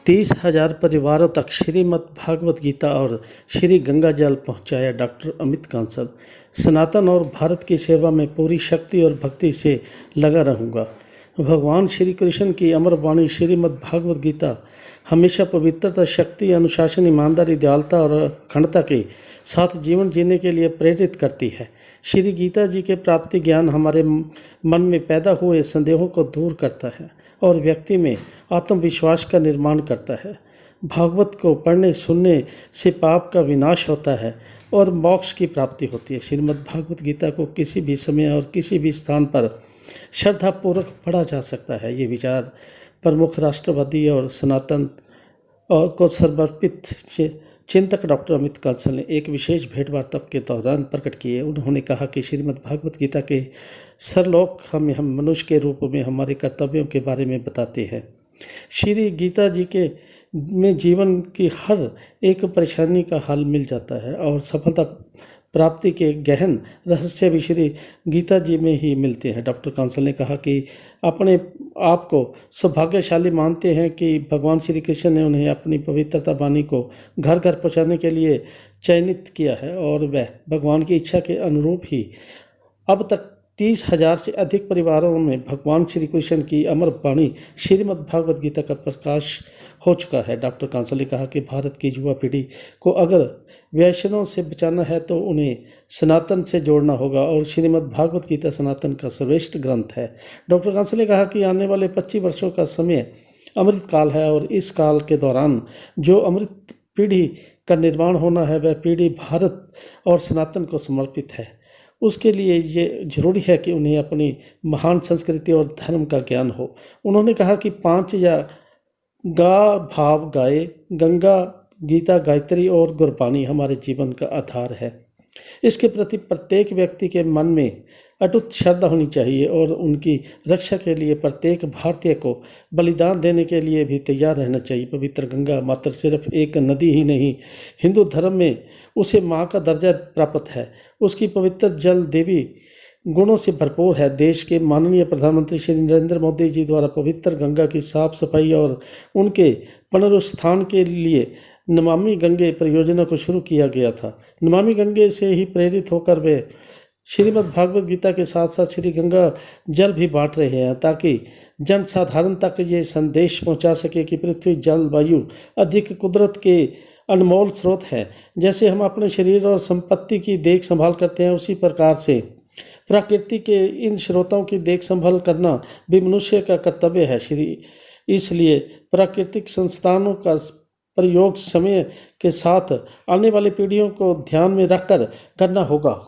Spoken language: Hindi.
30,000 परिवारों तक श्रीमद् भागवत गीता और श्री गंगा जल पहुंचाया डॉक्टर अमित कांसल। सनातन और भारत की सेवा में पूरी शक्ति और भक्ति से लगा रहूँगा। भगवान श्री कृष्ण की अमर वाणी श्रीमद् भागवत गीता हमेशा पवित्रता, शक्ति, अनुशासन, ईमानदारी, दयालुता और अखंडता के साथ जीवन जीने के लिए प्रेरित करती है। श्री गीता जी के प्राप्ति ज्ञान हमारे मन में पैदा हुए संदेहों को दूर करता है और व्यक्ति में आत्मविश्वास का निर्माण करता है। भागवत को पढ़ने सुनने से पाप का विनाश होता है और मोक्ष की प्राप्ति होती है। श्रीमद् भागवत गीता को किसी भी समय और किसी भी स्थान पर श्रद्धापूर्वक पढ़ा जा सकता है। ये विचार प्रमुख राष्ट्रवादी और सनातन को समर्पित चिंतक डॉक्टर अमित कांसल ने एक विशेष भेंटवार्ता के दौरान प्रकट किए। उन्होंने कहा कि श्रीमद् भागवत गीता के सरलोक हम मनुष्य के रूप में हमारे कर्तव्यों के बारे में बताते हैं। श्री गीता जी के में जीवन की हर एक परेशानी का हल मिल जाता है और सफलता प्राप्ति के गहन रहस्य भी श्री गीता जी में ही मिलते हैं। डॉक्टर कांसल ने कहा कि अपने आप को सौभाग्यशाली मानते हैं कि भगवान श्री कृष्ण ने उन्हें अपनी पवित्रता वाणी को घर घर पहुँचाने के लिए चयनित किया है और वह भगवान की इच्छा के अनुरूप ही अब तक 30,000 से अधिक परिवारों में भगवान श्री कृष्ण की अमर वाणी श्रीमद् भागवत गीता का प्रकाश हो चुका है। डॉक्टर कांसल ने कहा कि भारत की युवा पीढ़ी को अगर वैष्णव से बचाना है तो उन्हें सनातन से जोड़ना होगा और श्रीमद् भागवत गीता सनातन का सर्वश्रेष्ठ ग्रंथ है। डॉक्टर कांसल ने कहा कि आने वाले 25 वर्षों का समय अमृत काल है और इस काल के दौरान जो अमृत पीढ़ी का निर्माण होना है वह पीढ़ी भारत और सनातन को समर्पित है। उसके लिए ये जरूरी है कि उन्हें अपनी महान संस्कृति और धर्म का ज्ञान हो। उन्होंने कहा कि 5 या गा भाव गाए, गंगा, गीता, गायत्री और गुरबानी हमारे जीवन का आधार है। इसके प्रति प्रत्येक व्यक्ति के मन में अटूट श्रद्धा होनी चाहिए और उनकी रक्षा के लिए प्रत्येक भारतीय को बलिदान देने के लिए भी तैयार रहना चाहिए। पवित्र गंगा मात्र सिर्फ एक नदी ही नहीं, हिंदू धर्म में उसे माँ का दर्जा प्राप्त है। उसकी पवित्र जल देवी गुणों से भरपूर है। देश के माननीय प्रधानमंत्री श्री नरेंद्र मोदी जी द्वारा पवित्र गंगा की साफ सफाई और उनके पुनरुत्थान के लिए नमामि गंगे परियोजना को शुरू किया गया था। नमामि गंगे से ही प्रेरित होकर वे श्रीमद् भागवत गीता के साथ साथ श्री गंगा जल भी बांट रहे हैं ताकि जन साधारण तक ये संदेश पहुंचा सके कि पृथ्वी, जल, वायु अधिक कुदरत के अनमोल स्रोत है। जैसे हम अपने शरीर और संपत्ति की देख संभाल करते हैं, उसी प्रकार से प्रकृति के इन स्रोतों की देख संभाल करना भी मनुष्य का कर्तव्य है। इसलिए प्राकृतिक संस्थानों का प्रयोग समय के साथ आने वाली पीढ़ियों को ध्यान में रखकर करना होगा।